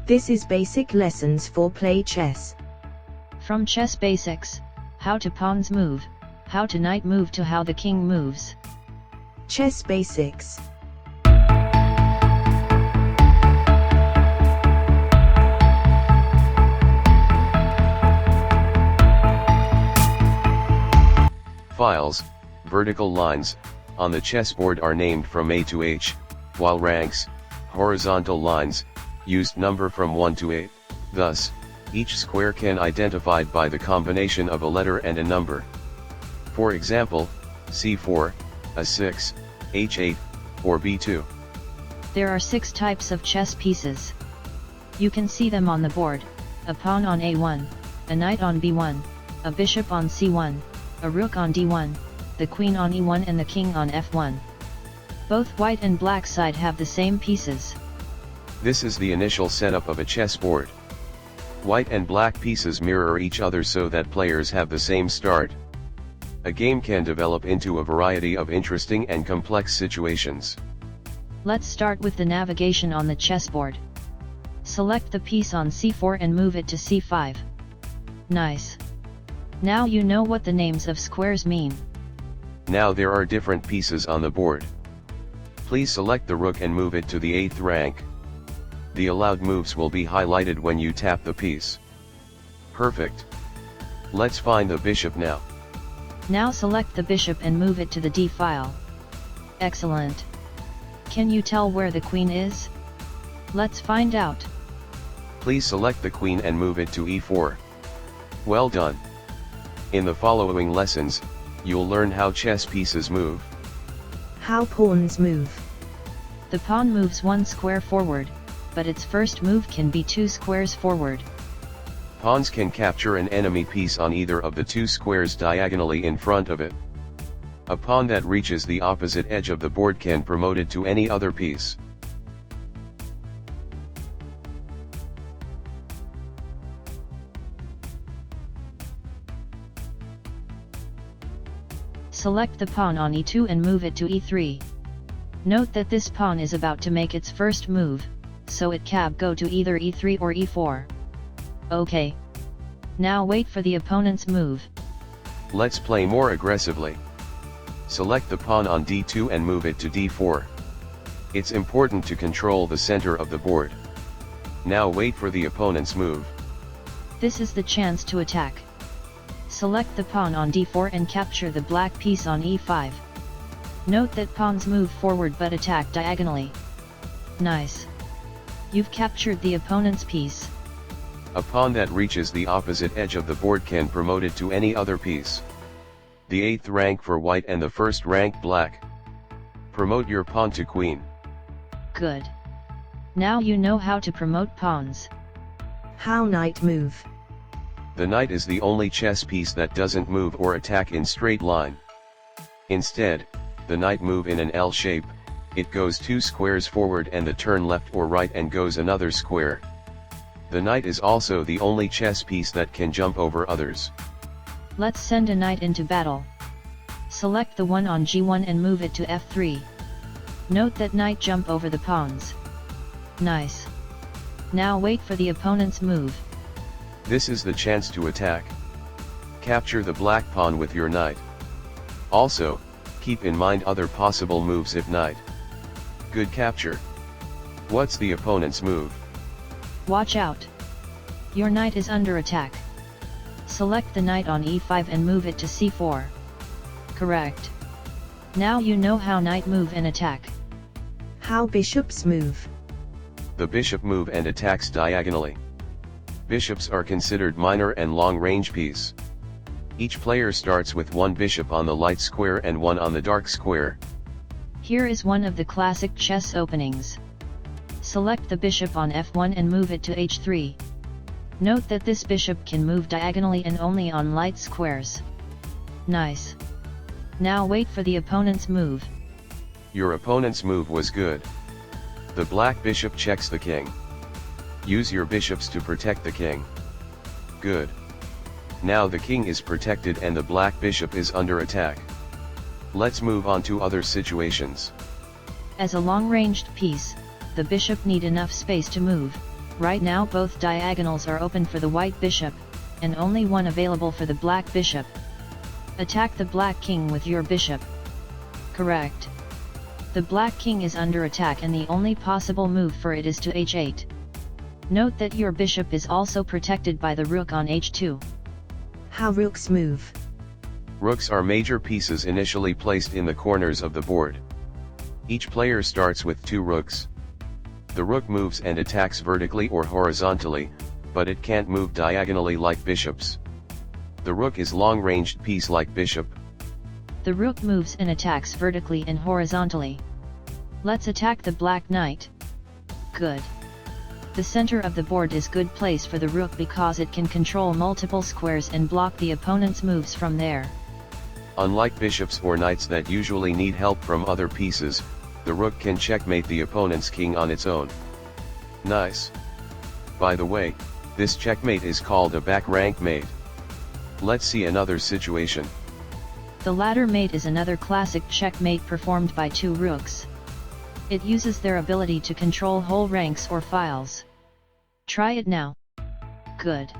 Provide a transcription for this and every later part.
This is basic lessons for play chess. From chess basics, how to pawns move, how to knight move to how the king moves. Chess basics. Files, vertical lines, on the chessboard are named from A to H, while ranks, horizontal lines, used number from 1 to 8, thus, each square can identified by the combination of a letter and a number. For example, C4, A6, H8, or B2. There are 6 types of chess pieces. You can see them on the board: a pawn on A1, a knight on B1, a bishop on C1, a rook on D1, the queen on E1 and the king on F1. Both white and black side have the same pieces. This is the initial setup of a chessboard. White and black pieces mirror each other so that players have the same start. A game can develop into a variety of interesting and complex situations. Let's start with the navigation on the chessboard. Select the piece on C4 and move it to C5. Nice. Now you know what the names of squares mean. Now there are different pieces on the board. Please select the rook and move it to the 8th rank. The allowed moves will be highlighted when you tap the piece. Perfect. Let's find the bishop now. Now select the bishop and move it to the D file. Excellent. Can you tell where the queen is? Let's find out. Please select the queen and move it to E4. Well done. In the following lessons, you'll learn how chess pieces move. How pawns move. The pawn moves 1 square forward, but its first move can be 2 squares forward. Pawns can capture an enemy piece on either of the 2 squares diagonally in front of it. A pawn that reaches the opposite edge of the board can promote it to any other piece. Select the pawn on E2 and move it to E3. Note that this pawn is about to make its first move, so it can go to either E3 or E4. Okay. Now wait for the opponent's move. Let's play more aggressively. Select the pawn on D2 and move it to D4. It's important to control the center of the board. Now wait for the opponent's move. This is the chance to attack. Select the pawn on D4 and capture the black piece on E5. Note that pawns move forward but attack diagonally. Nice. You've captured the opponent's piece. A pawn that reaches the opposite edge of the board can promote it to any other piece. The 8th rank for white and the 1st rank black. Promote your pawn to queen. Good. Now you know how to promote pawns. How knight move. The knight is the only chess piece that doesn't move or attack in straight line. Instead, the knight move in an L shape. It goes 2 squares forward and the turn left or right and goes another square. The knight is also the only chess piece that can jump over others. Let's send a knight into battle. Select the one on G1 and move it to F3. Note that knight jump over the pawns. Nice. Now wait for the opponent's move. This is the chance to attack. Capture the black pawn with your knight. Also, keep in mind other possible moves if knight. Good capture. What's the opponent's move? Watch out. Your knight is under attack. Select the knight on E5 and move it to C4. Correct. Now you know how knight move and attack. How bishops move. The bishop move and attacks diagonally. Bishops are considered minor and long-range piece. Each player starts with 1 bishop on the light square and 1 on the dark square. Here is one of the classic chess openings. Select the bishop on F1 and move it to H3. Note that this bishop can move diagonally and only on light squares. Nice. Now wait for the opponent's move. Your opponent's move was good. The black bishop checks the king. Use your bishops to protect the king. Good. Now the king is protected and the black bishop is under attack. Let's move on to other situations. As a long-ranged piece, the bishop need enough space to move. Right now both diagonals are open for the white bishop, and only one available for the black bishop. Attack the black king with your bishop. Correct. The black king is under attack and the only possible move for it is to h8. Note that your bishop is also protected by the rook on h2. How rooks move. Rooks are major pieces initially placed in the corners of the board. Each player starts with 2 rooks. The rook moves and attacks vertically or horizontally, but it can't move diagonally like bishops. The rook is long-ranged piece like bishop. The rook moves and attacks vertically and horizontally. Let's attack the black knight. Good. The center of the board is good place for the rook because it can control multiple squares and block the opponent's moves from there. Unlike bishops or knights that usually need help from other pieces, the rook can checkmate the opponent's king on its own. Nice. By the way, this checkmate is called a back rank mate. Let's see another situation. The ladder mate is another classic checkmate performed by 2 rooks. It uses their ability to control whole ranks or files. Try it now. Good.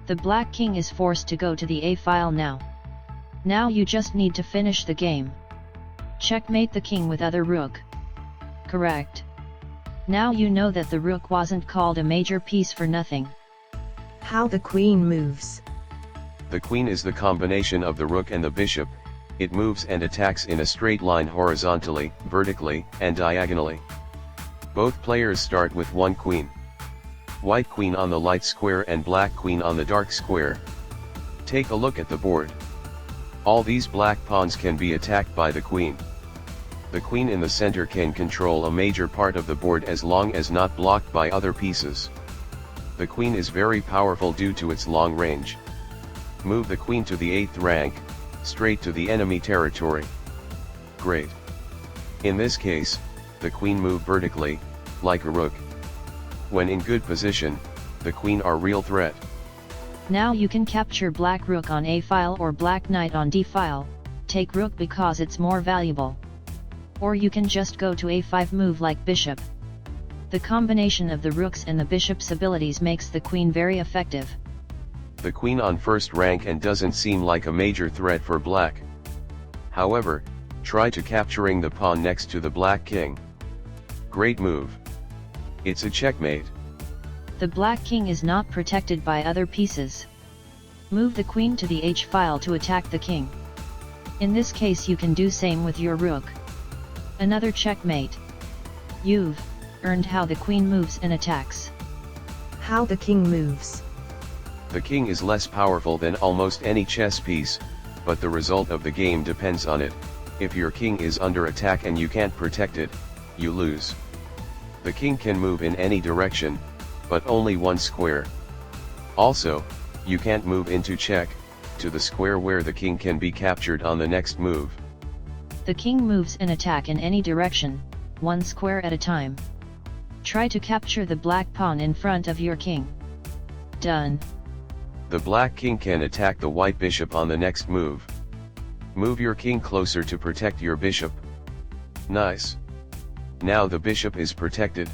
The black king is forced to go to the A file now. Now you just need to finish the game. Checkmate the king with other rook. Correct. Now you know that the rook wasn't called a major piece for nothing. How the queen moves. The queen is the combination of the rook and the bishop. It moves and attacks in a straight line horizontally, vertically, and diagonally. Both players start with 1 queen. White queen on the light square and black queen on the dark square. Take a look at the board. All these black pawns can be attacked by the queen. The queen in the center can control a major part of the board as long as not blocked by other pieces. The queen is very powerful due to its long range. Move the queen to the 8th rank, straight to the enemy territory. Great. In this case, the queen moved vertically, like a rook. When in good position, the queen are real threat. Now you can capture black rook on A file or black knight on D file, take rook because it's more valuable. Or you can just go to A5 move like bishop. The combination of the rooks and the bishop's abilities makes the queen very effective. The queen on 1st rank and doesn't seem like a major threat for black. However, try to capturing the pawn next to the black king. Great move. It's a checkmate. The black king is not protected by other pieces. Move the queen to the H file to attack the king. In this case you can do same with your rook. Another checkmate. You've earned how the queen moves and attacks. How the king moves. The king is less powerful than almost any chess piece, but the result of the game depends on it. If your king is under attack and you can't protect it, you lose. The king can move in any direction, but only 1 square. Also, you can't move into check, to the square where the king can be captured on the next move. The king moves and attack in any direction, 1 square at a time. Try to capture the black pawn in front of your king. Done. The black king can attack the white bishop on the next move. Move your king closer to protect your bishop. Nice. Now the bishop is protected.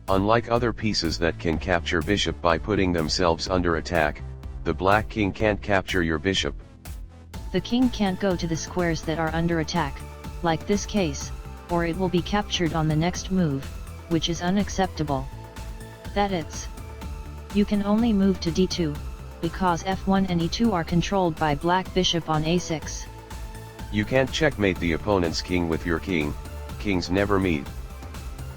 Unlike other pieces that can capture bishop by putting themselves under attack, the black king can't capture your bishop. The king can't go to the squares that are under attack, like this case, or it will be captured on the next move, which is unacceptable. That's it. You can only move to d2, because f1 and e2 are controlled by black bishop on a6. You can't checkmate the opponent's king with your king, kings never meet.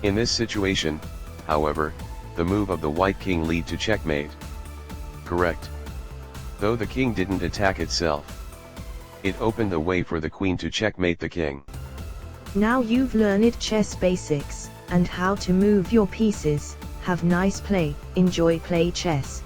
In this situation, however, the move of the white king lead to checkmate. Correct. Though the king didn't attack itself. It opened the way for the queen to checkmate the king. Now you've learned chess basics, and how to move your pieces. Have nice play, enjoy play chess.